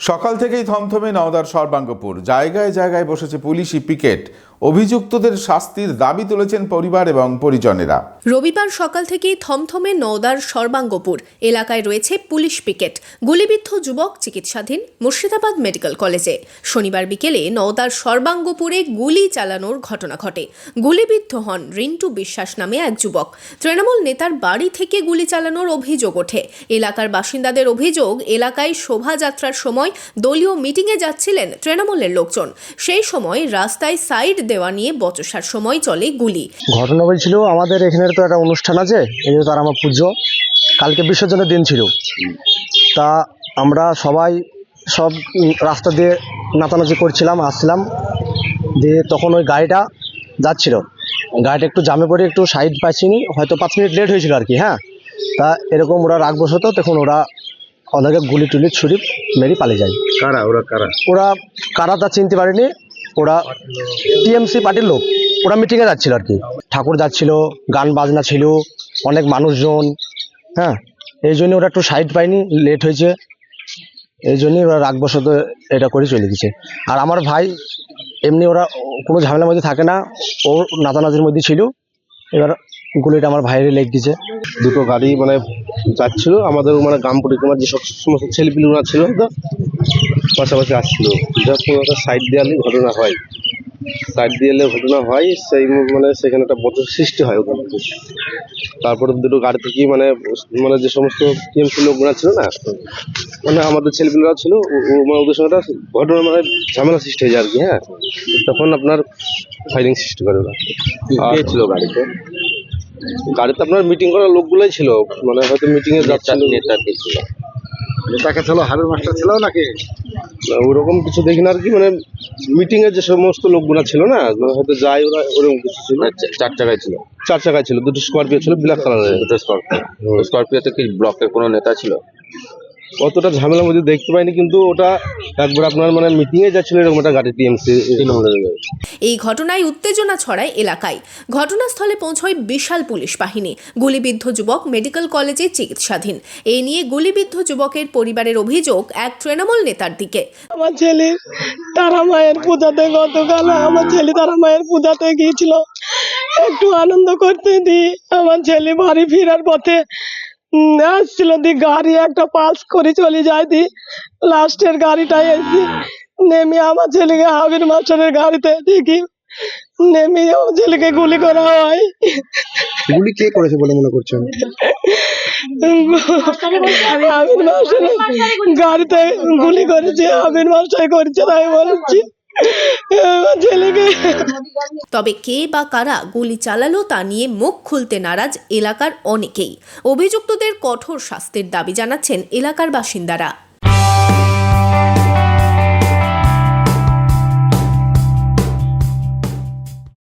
সকাল থেকেই থমথমে নওদার সর্বাঙ্গপুর। জায়গায় জায়গায় বসেছে পুলিশি পিকেট। অভিযুক্তদের শাস্তির দাবি তুলেছেন পরিবার এবং পরিজনেরা। রবিবার সকাল থেকেই থমথমে নওদার সর্বাঙ্গপুর এলাকায় রয়েছে পুলিশ পিকেট। গুলিবিদ্ধ যুবক চিকিৎসাধীন মুর্শিদাবাদ মেডিকেল কলেজে। শনিবার বিকেলে নওদার সর্বাঙ্গপুরে গুলি চালানোর ঘটনা ঘটে। গুলিবিদ্ধ হন রিন্টু বিশ্বাস নামে এক যুবক। তৃণমূল নেতার বাড়ি থেকে গুলি চালানোর অভিযোগ ওঠে। এলাকার বাসিন্দাদের অভিযোগ, এলাকায় শোভাযাত্রার সময় দলীয় মিটিংয়ে যাচ্ছিলেন তৃণমূলের লোকজন। সেই সময় রাস্তায় সাইড দেওয়া নিয়ে বচসার সময় চলে গুলি। ঘটনা বলছিল, আমাদের এখানে তো একটা অনুষ্ঠান আছে, এই যে তার আমার পুজো, কালকে বিসর্জনের দিন ছিল। তা আমরা সবাই সব রাস্তা দিয়ে নাচানাচি করছিলাম, আসছিলাম দিয়ে তখন ওই গাড়িটা যাচ্ছিল, গাড়িটা একটু জামে পড়ে একটু সাইড পাচ্ছিনি, হয়তো 5 মিনিট লেট হয়েছিল আর কি। হ্যাঁ, তা এরকম ওরা রাগ বসতো, তখন ওরা ওদেরকে গুলি টুলি ছুরি মেরে পালিয়ে যায়। ওরা কারা তা চিনতে পারেনি। ওরা টিএমসি পার্টির লোক, ওরা মিটিংয়ে যাচ্ছিল আর কি। ঠাকুর যাচ্ছিল, গান বাজনা ছিল, অনেক মানুষজন। হ্যাঁ, এই জন্য ওরা একটু সাইড পায়নি, লেট হয়েছে, এই জন্যই ওরা রাগবশত এটা করে চলে গেছে। আর আমার ভাই এমনি ওরা কোনো ঝামেলার মধ্যে থাকে না, ও নাচানাচির মধ্যে ছিল। এবার গুলিটা আমার ভাইয়ের লেগ দিয়েছে। দুটো গাড়ি মানে যাচ্ছিল, আমাদের মানে গ্রাম পরিক্রমার যে সমস্ত ছেলেপিলুরা ছিল তো পাশাপাশি আসছিল, যখন একটা সাইড দেওয়ালে ঘটনা হয়, সেই মানে সেখানে একটা বড় সৃষ্টি হয় ওখান থেকে। তারপরে দুটো গাড়ি থেকে মানে মানে যে সমস্ত টিএমসি লোকগুলো ছিল না, মানে আমাদের ছেলেপিলুরা ছিল, মানে ওদের সঙ্গে একটা ঘটনা মানে ঝামেলা সৃষ্টি হয়ে যায় আর কি। হ্যাঁ, তখন আপনার ফায়ারিং সৃষ্টি করে ওরা। ছিল গাড়িতে আপনার মিটিং করার লোকগুলোই ছিল, মানে হয়তো মিটিং এ যাচ্ছিল, নেতাকে ছিল, হাবির মাস্টার ছিল নাকি ওরকম কিছু দেখি না আর কি। মানে মিটিং এর যে সমস্ত লোকগুলো ছিল না, মানে হয়তো যাই ওরা ওরকম কিছু ছিল। 4 চাকায় ছিল, 4 চাকায় ছিল, দুটো স্করপিও ছিল ব্ল্যাক কালারের। দুটো স্করপিওতে কি ব্লকের কোনো নেতা ছিল? অতটা ঝামেলার মধ্যে দেখতে পাইনি, কিন্তু ওটা একবার আপনার মানে মিটিং এ যাচ্ছিল এরকম একটা গাড়ি টিএমসি। এই ঘটনায় উত্তেজনা ছড়ায় এলাকায়। ঘটনাস্থলে পৌঁছয় বিশাল পুলিশ বাহিনী। গুলিবিদ্ধ যুবক মেডিকেল কলেজে চিকিৎসাধীন। এই নিয়ে গুলিবিদ্ধ যুবকের পরিবারের অভিযোগ এক তৃণমূল নেতার দিকে। আমার ছেলে তারা মায়ের পূজাতে, গতকাল আমার ছেলে তারা মায়ের পূজাতে গিয়েছিল, একটু আনন্দ করতে দি আমার ছেলে বাড়ি ফেরার পথে আসছিল, দি গাড়ি একটা পাস করে চলে যায়, দি লাস্টের গাড়িটাই এসে নেমে আমার ছেলেকে হাবির মাস্টারের গাড়িতে দেখি নেমে আমার ছেলেকে গুলি করা হয়। গুলি কে করেছে বলে মনে করছেন? হাবির মাস্টারের গাড়িতে গুলি করেছে, হাবির মাস্টার করেছে তাই বলছি ছেলেকে। তবে কে বা কারা গুলি চালালো তা নিয়ে মুখ খুলতে নারাজ এলাকার অনেকেই। অভিযুক্তদের কঠোর শাস্তির দাবি জানাচ্ছেন এলাকার বাসিন্দারা।